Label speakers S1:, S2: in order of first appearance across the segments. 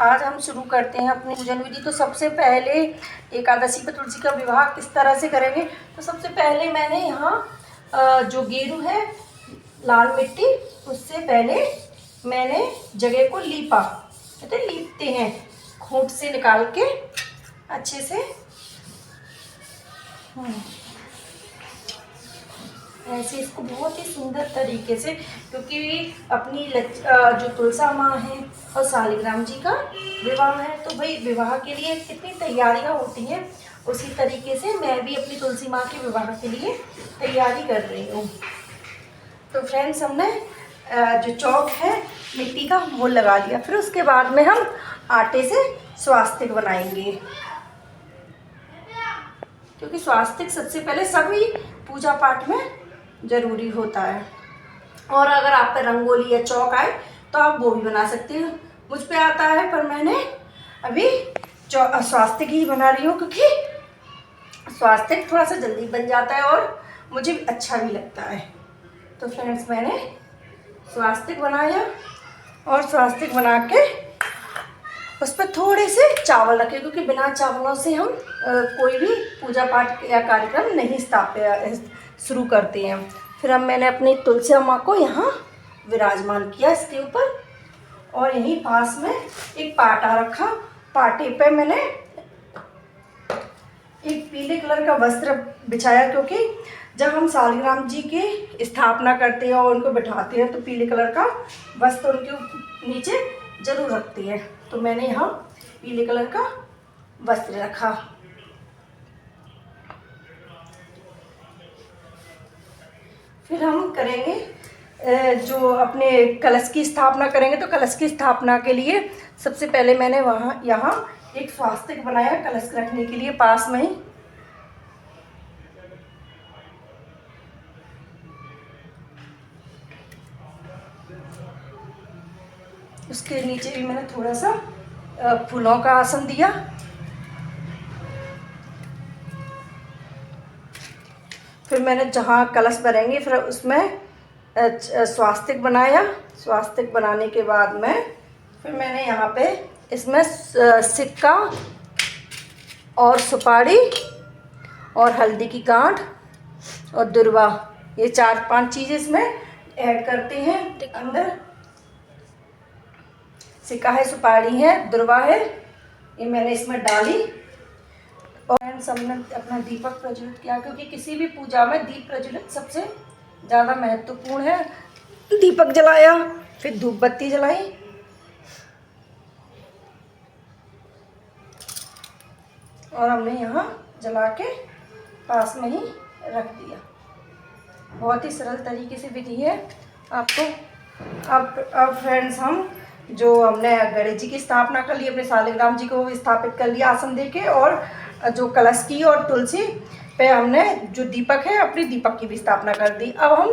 S1: आज हम शुरू करते हैं अपनी पूजन विधि। तो सबसे पहले एकादशी पर तुलसी का विवाह किस तरह से करेंगे। तो सबसे पहले मैंने यहाँ जो गेरू है लाल मिट्टी, उससे पहले मैंने जगह को लीपा। कहते लीपते हैं, खूंट से निकाल के अच्छे से ऐसे इसको बहुत ही सुंदर तरीके से, क्योंकि अपनी जो तुलसा माँ है और शालिग्राम जी का विवाह है, तो भाई विवाह के लिए कितनी तैयारियां होती हैं, उसी तरीके से मैं भी अपनी तुलसी माँ के विवाह के लिए तैयारी कर रही हूँ। तो फ्रेंड्स, हमने जो चौक है मिट्टी का वो लगा लिया। फिर उसके बाद में हम आटे से स्वास्तिक बनाएंगे, क्योंकि स्वास्तिक सबसे पहले सभी पूजा पाठ में ज़रूरी होता है। और अगर आप पे रंगोली या चौक आए तो आप वो भी बना सकते हो। मुझ पे आता है, पर मैंने अभी स्वास्तिक ही बना रही हूँ, क्योंकि स्वास्तिक थोड़ा सा जल्दी बन जाता है और मुझे अच्छा भी लगता है। तो फ्रेंड्स, मैंने स्वास्तिक बनाया और स्वास्तिक बना के उस पर थोड़े से चावल रखे, क्योंकि बिना चावलों से हम कोई भी पूजा पाठ या कार्यक्रम नहीं शुरू करते हैं। फिर अब मैंने अपनी तुलसी माँ को यहाँ विराजमान किया इसके ऊपर, और यहीं पास में एक पाटा रखा। पाटे पे मैंने एक पीले कलर का वस्त्र बिछाया, क्योंकि जब हम शालिग्राम जी की स्थापना करते हैं और उनको बिठाते हैं तो पीले कलर का वस्त्र उनके नीचे जरूर रखते हैं। तो मैंने यहाँ पीले कलर का वस्त्र रखा। फिर हम करेंगे जो अपने कलश की स्थापना करेंगे। तो कलश की स्थापना के लिए सबसे पहले मैंने यहाँ एक स्वास्तिक बनाया कलश रखने के लिए पास में ही। उसके नीचे भी मैंने थोड़ा सा फूलों का आसन दिया। फिर मैंने जहाँ कलश भरेंगे फिर उसमें स्वास्तिक बनाया। स्वास्तिक बनाने के बाद में फिर मैंने यहाँ पे इसमें सिक्का और सुपारी और हल्दी की गांठ और दुर्वा, ये 4-5 चीज़ें इसमें ऐड करते हैं। अंदर सिक्का है, सुपारी है, दुर्वा है, ये मैंने इसमें डाली। और सबने अपना दीपक प्रज्वलित किया, क्योंकि किसी भी पूजा में दीप प्रज्वलित सबसे ज़्यादा महत्वपूर्ण है। दीपक जलाया, फिर धूप बत्ती जलाई, और हमने यहाँ जला के पास में ही रख दिया। बहुत ही सरल तरीके से विधि है आपको। अब फ्रेंड्स, हम जो हमने गणेश जी की स्थापना कर ली, अपने शालिग्राम जी को स्थापित कर लिया आसन देके, और जो कलश की और तुलसी पे हमने जो दीपक है अपनी दीपक की भी स्थापना कर दी। अब हम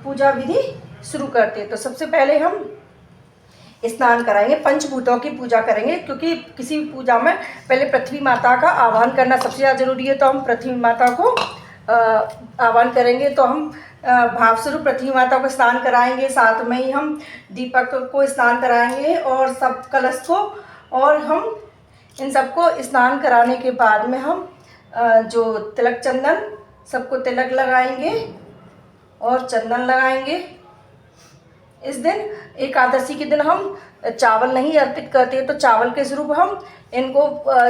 S1: पूजा विधि शुरू करते हैं। तो सबसे पहले हम स्नान कराएंगे, पंचभूतों की पूजा करेंगे, क्योंकि किसी भी पूजा में पहले पृथ्वी माता का आह्वान करना सबसे ज़्यादा जरूरी है। तो हम पृथ्वी माता को आह्वान करेंगे। तो हम भाव स्वरूप पृथ्वी माता को स्नान कराएंगे, साथ में ही हम दीपक को स्नान कराएंगे और सब कलश को। और हम इन सबको स्नान कराने के बाद में हम जो तिलक चंदन सबको तिलक लगाएंगे और चंदन लगाएंगे। इस दिन एकादशी के दिन हम चावल नहीं अर्पित करते, तो चावल के स्वरूप हम इनको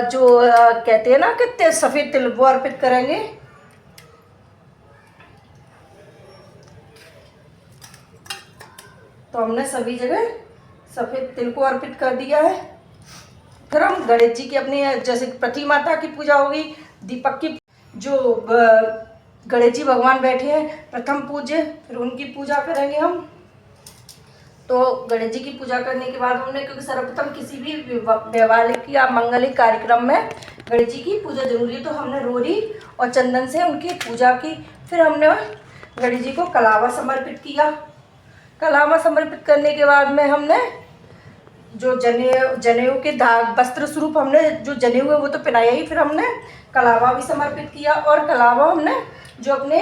S1: जो कहते हैं ना कि सफ़ेद तिल, वो अर्पित करेंगे। तो हमने सभी जगह सफ़ेद तिल को अर्पित कर दिया है। फिर हम गणेश जी की अपनी जैसे पृथ्वी माता की पूजा होगी, दीपक की जो गणेश जी भगवान बैठे हैं प्रथम पूज्य, फिर उनकी पूजा करेंगे हम। तो गणेश जी की पूजा करने के बाद हमने, क्योंकि सर्वप्रथम किसी भी वैवाहिक या मंगलिक कार्यक्रम में गणेश जी की पूजा जरूरी है, तो हमने रोरी और चंदन से उनकी पूजा की। फिर हमने गणेश जी को कलावा समर्पित किया। कलावा समर्पित करने के बाद में हमने जो जनेऊ के धाग वस्त्र स्वरूप हमने जो जनेऊ है वो तो पहनाया ही, फिर हमने कलावा भी समर्पित किया। और कलावा हमने जो अपने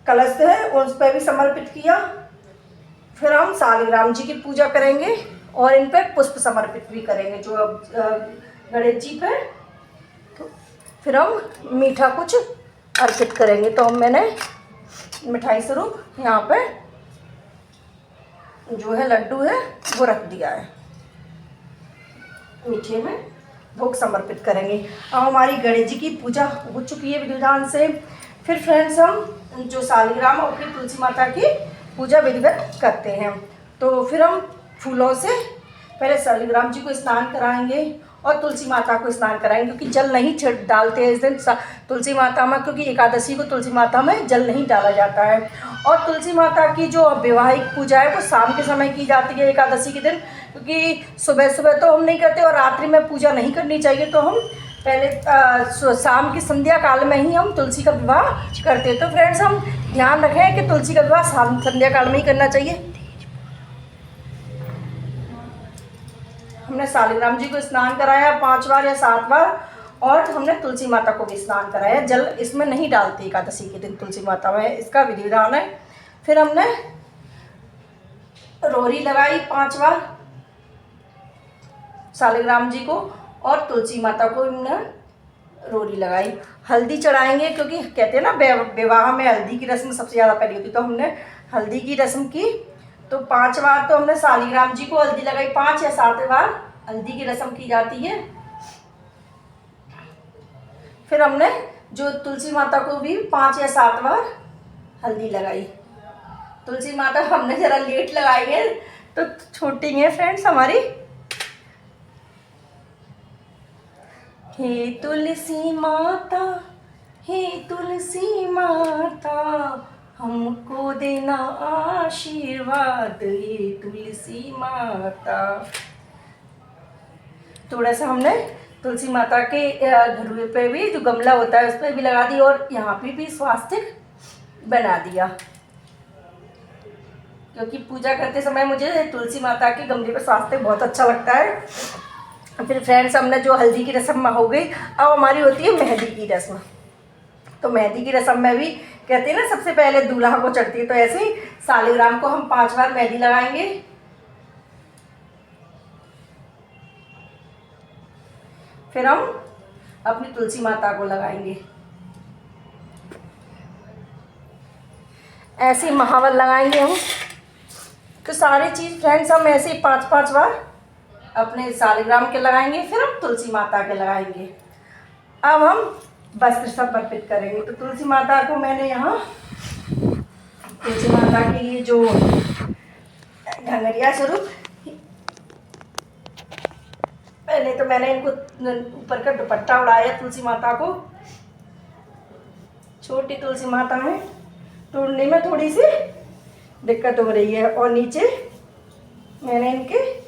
S1: कलश है उस पर भी समर्पित किया। फिर हम शालिग्राम जी की पूजा करेंगे। और इन पे पुष्प समर्पित भी करेंगे जो गणेश जी पे। तो फिर हम मीठा कुछ अर्पित करेंगे। तो मैंने मिठाई स्वरूप यहाँ पे जो है लड्डू है वो रख दिया है, मीठे में भोग समर्पित करेंगे। अब हमारी गणेश जी की पूजा हो चुकी है विधि विधान से। फिर फ्रेंड्स हम जो सालिग्राम और अपनी तुलसी माता की पूजा विधिवत करते हैं। तो फिर हम फूलों से पहले सालिग्राम जी को स्नान कराएंगे और तुलसी माता को स्नान कराएंगे, क्योंकि जल नहीं डालते हैं इस दिन तुलसी माता में, क्योंकि एकादशी को तुलसी माता में जल नहीं डाला जाता है। और तुलसी माता की जो वैवाहिक पूजा है वो शाम के समय की जाती है एकादशी के दिन, क्योंकि सुबह सुबह तो हम नहीं करते और रात्रि में पूजा नहीं करनी चाहिए। तो हम पहले शाम की संध्या काल में ही हम तुलसी का विवाह करते हैं। तो फ्रेंड्स हम ध्यान रखें कि तुलसी का विवाह शाम संध्या काल में ही करना चाहिए। हमने सालिग्राम जी को स्नान कराया 5 बार या 7 बार, और हमने तुलसी माता को भी स्नान कराया। जल इसमें नहीं डालती एकादशी के दिन तुलसी माता में, इसका विधि विधान है। फिर हमने रोरी लगाई 5 बार सालिग्राम जी को, और तुलसी माता को हमने रोरी लगाई। हल्दी चढ़ाएंगे, क्योंकि कहते हैं ना विवाह में हल्दी की रस्म सबसे ज़्यादा पहली होती है। तो हमने हल्दी की रस्म की। तो 5 बार तो हमने सालिग्राम जी को हल्दी लगाई, 5 या 7 बार हल्दी की रस्म की जाती है। फिर हमने जो तुलसी माता को भी 5 या 7 बार हल्दी लगाई। तुलसी माता हमने ज़रा लेट लगाई है तो छोटी है फ्रेंड्स हमारी। हे तुलसी माता, हे तुलसी माता, हमको देना आशीर्वाद, हे तुलसी माता। थोड़ा सा हमने तुलसी माता के धरुए पे भी जो गमला होता है उस पर भी लगा दी, और यहाँ पे भी स्वास्तिक बना दिया, क्योंकि पूजा करते समय मुझे तुलसी माता के गमले पर स्वास्तिक बहुत अच्छा लगता है। फिर फ्रेंड्स हमने जो हल्दी की रस्म हो गई, अब हमारी होती है मेहंदी की रस्म। तो मेहंदी की रस्म में भी कहते हैं ना सबसे पहले दूल्हा को चढ़ती है, तो ऐसे ही सालिग्राम को हम 5 बार मेहंदी लगाएंगे। फिर हम अपनी तुलसी माता को लगाएंगे, ऐसे महावर लगाएंगे हम। तो सारी चीज़ फ्रेंड्स हम ऐसे ही 5-5 बार अपने सालिग्राम के लगाएंगे, फिर हम तुलसी माता के लगाएंगे। अब हम वस्त्र समर्पित करेंगे। तो तुलसी माता को मैंने यहाँ तुलसी माता के लिए जो घंघरिया स्वरूप, पहले तो मैंने इनको ऊपर का दुपट्टा उड़ाया तुलसी माता को। छोटी तुलसी माता है, तोड़ने में थोड़ी सी दिक्कत हो रही है, और नीचे मैंने इनके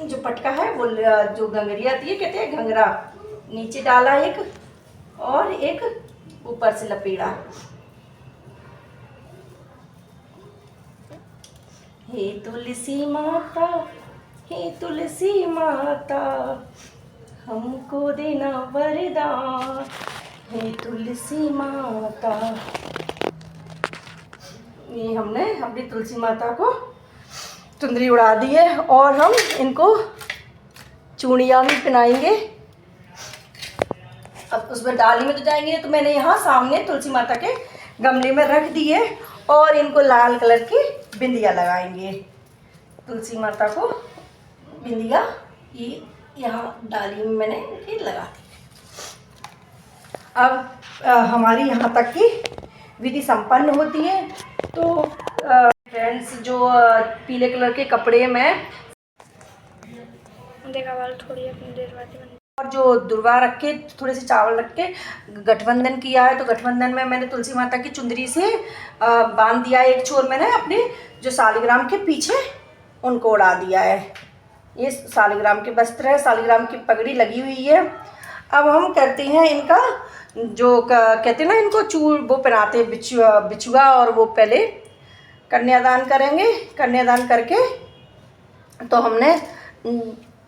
S1: जो पटका है वो जो घंघरिया आती है कहते हैं घंघरा, नीचे डाला एक, और एक ऊपर से लपेड़ा। हे तुलसी माता, हे तुलसी माता, हमको देना वरदान, हे तुलसी माता। ये हमने अपनी तुलसी माता को चुंदरी उड़ा दी है, और हम इनको चूड़ियाँ भी पहनाएंगे। अब उसमें डाली में तो जाएंगे, तो मैंने यहाँ सामने तुलसी माता के गमले में रख दी है, और इनको लाल कलर की बिंदिया लगाएंगे। तुलसी माता को बिंदिया ये यहाँ डाली में मैंने इनकी लगा दी। अब हमारी यहाँ तक की विधि संपन्न होती है। तो फ्रेंड्स जो पीले कलर के कपड़े में
S2: देखा वाल थोड़ी अपनी देर बाद
S1: और जो दुर्वा रख के थोड़े से चावल रख के गठबंधन किया है। तो गठबंधन में मैंने तुलसी माता की चुंदरी से बांध दिया है। एक छोर मैंने अपने जो सालिग्राम के पीछे उनको उड़ा दिया है। ये सालिग्राम के वस्त्र है, सालिग्राम की पगड़ी लगी हुई है। अब हम करते हैं इनका जो कहते हैं ना, इनको चूड़ वो पहनाते हैं बिछुआ, और वो पहले कन्यादान करेंगे। कन्यादान करके तो हमने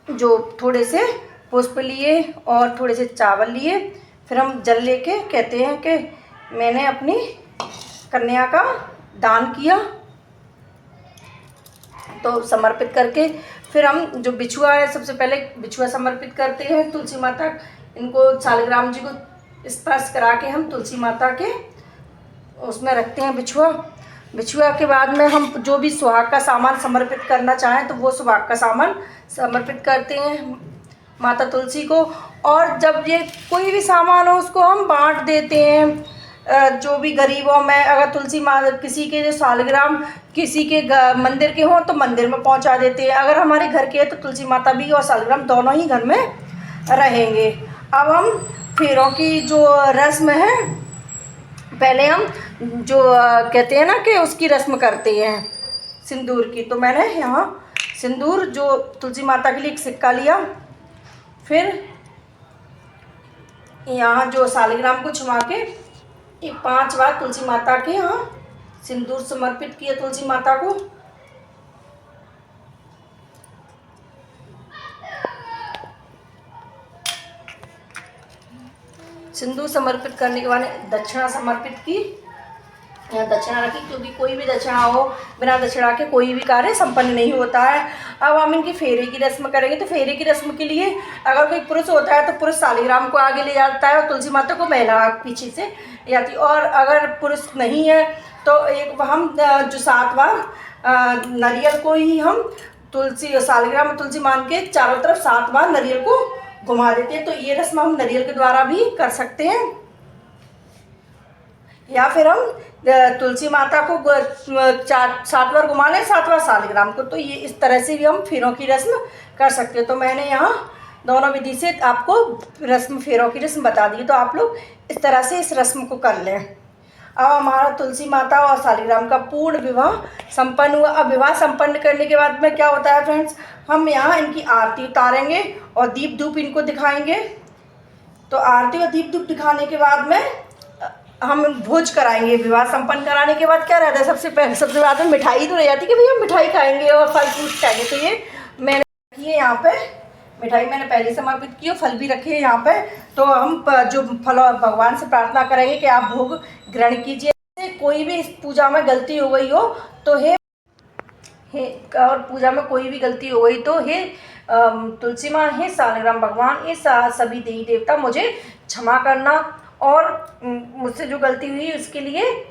S1: जो थोड़े से पुष्प लिए और थोड़े से चावल लिए, फिर हम जल लेके कहते हैं कि मैंने अपनी कन्या का दान किया। तो समर्पित करके फिर हम जो बिछुआ है, सबसे पहले बिछुआ समर्पित करते हैं तुलसी माता। इनको शालिग्राम जी को स्पर्श करा के हम तुलसी माता के उसमें रखते हैं बिछुआ। बिछुआ के बाद में हम जो भी सुहाग का सामान समर्पित करना चाहें तो वो सुहाग का सामान समर्पित करते हैं माता तुलसी को। और जब ये कोई भी सामान हो उसको हम बांट देते हैं जो भी गरीबों में। अगर तुलसी माता किसी के जो सालग्राम किसी के मंदिर के हों तो मंदिर में पहुंचा देते हैं। अगर हमारे घर के है तो तुलसी माता भी और सालग्राम दोनों ही घर में रहेंगे। अब हम फेरों की जो रस्म है, पहले हम जो कहते हैं ना कि उसकी रस्म करते हैं सिंदूर की। तो मैंने यहाँ सिंदूर जो तुलसी माता के लिए एक सिक्का लिया, फिर यहाँ जो सालिग्राम को छुमा के एक 5 बार तुलसी माता के यहाँ सिंदूर समर्पित किया तुलसी माता को। सिंदूर समर्पित करने के बाद दक्षिणा समर्पित की। यहाँ दक्षिणा रखी क्योंकि कोई भी दक्षिणा हो, बिना दक्षिणा के कोई भी कार्य संपन्न नहीं होता है। अब हम इनकी फेरे की रस्म करेंगे। तो फेरे की रस्म के लिए अगर कोई पुरुष होता है तो पुरुष सालिग्राम को आगे ले जाता है और तुलसी माता को महिला पीछे से जाती। और अगर पुरुष नहीं है तो एक हम जो 7 बार नारियल को ही हम तुलसी सालिग्राम तुलसी मान के चारों तरफ 7 बार नारियल को घुमा देते हैं। तो ये रस्म हम नारियल के द्वारा भी कर सकते हैं, या फिर हम तुलसी माता को 7 बार घुमा लें, 7 बार सालिग्राम को। तो ये इस तरह से भी हम फेरों की रस्म कर सकते हैं। तो मैंने यहाँ दोनों विधि से आपको रस्म फेरों की रस्म बता दी। तो आप लोग इस तरह से इस रस्म को कर लें। अब हमारा तुलसी माता और सालिग्राम का पूर्ण विवाह संपन्न हुआ। अब विवाह संपन्न करने के बाद में क्या होता है फ्रेंड्स, हम यहाँ इनकी आरती उतारेंगे और दीप धूप इनको दिखाएंगे। तो आरती और दीप धूप दिखाने के बाद में हम भोज कराएंगे। विवाह संपन्न कराने के बाद क्या रहता है, सबसे बाद में मिठाई तो रह जाती है कि भैया मिठाई खाएंगे और फल फ्रूट खाएंगे। तो ये मैंने रखी है यहाँ पे मिठाई, मैंने पहले समर्पित की और फल भी रखे हैं यहाँ पे। तो हम जो फल भगवान से प्रार्थना करेंगे कि आप भोग ग्रहण कीजिए। कोई भी इस पूजा में गलती हो गई हो तो हे और पूजा में कोई भी गलती हो गई तो हे तुलसी माँ, हे सालिग्राम भगवान, ये सभी देवी देवता मुझे क्षमा करना और मुझसे जो गलती हुई उसके लिए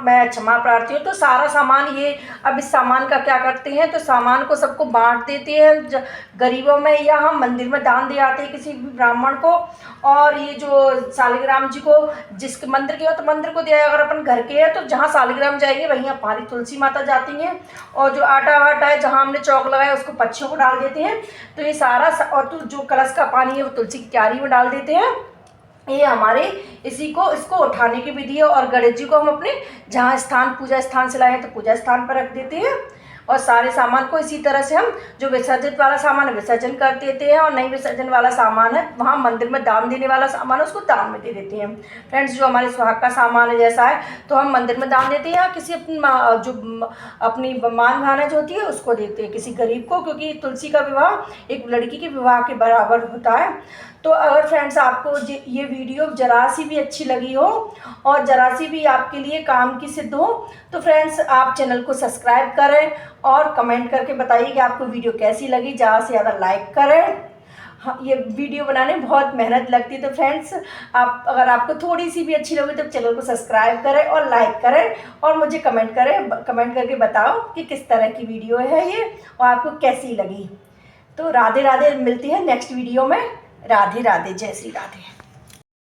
S1: मैं क्षमा प्रार्थी हूँ। तो सारा सामान ये, अब इस सामान का क्या करते हैं, तो सामान को सबको बांट देते हैं गरीबों में, या हम मंदिर में दान दे आते हैं किसी भी ब्राह्मण को। और ये जो सालिग्राम जी को जिसके मंदिर के हो तो मंदिर को दिया, अगर अपन घर के हैं तो जहाँ सालिग्राम जाएंगे वहीं हमारी तुलसी माता जाती हैं। और जो आटा वाटा है जहाँ हमने चौक लगाया उसको पक्षियों को डाल देते हैं। तो ये सारा और तो जो कलश का पानी है वो तुलसी की क्यारी में डाल देते हैं। ये हमारे इसको उठाने की विधि है। और गणेश जी को हम अपने जहाँ पूजा स्थान से लाए हैं तो पूजा स्थान पर रख देते हैं। और सारे सामान को इसी तरह से हम जो विसर्जित वाला सामान है विसर्जन कर देते हैं, और नहीं विसर्जन वाला सामान है वहाँ मंदिर में दान देने वाला सामान है उसको दान में दे देते हैं। फ्रेंड्स, जो हमारे सुहाग का सामान है जैसा है तो हम मंदिर में दान देते हैं, या किसी अपनी मान भावना जो होती है उसको देते हैं किसी गरीब को, क्योंकि तुलसी का विवाह एक लड़की के विवाह के बराबर होता है। तो अगर फ्रेंड्स आपको ये वीडियो जरा सी भी अच्छी लगी हो और जरा सी भी आपके लिए काम की सिद्ध हो तो फ्रेंड्स आप चैनल को सब्सक्राइब करें और कमेंट करके बताइए कि आपको वीडियो कैसी लगी। ज़्यादा से ज़्यादा लाइक करें। हाँ, ये वीडियो बनाने में बहुत मेहनत लगती है। तो फ्रेंड्स अगर आपको थोड़ी सी भी अच्छी लगी तो चैनल को सब्सक्राइब करें और लाइक करें और मुझे कमेंट करके बताओ कि किस तरह की वीडियो है ये और आपको कैसी लगी। तो राधे राधे, मिलती है नेक्स्ट वीडियो में। राधे राधे, जय श्री राधे।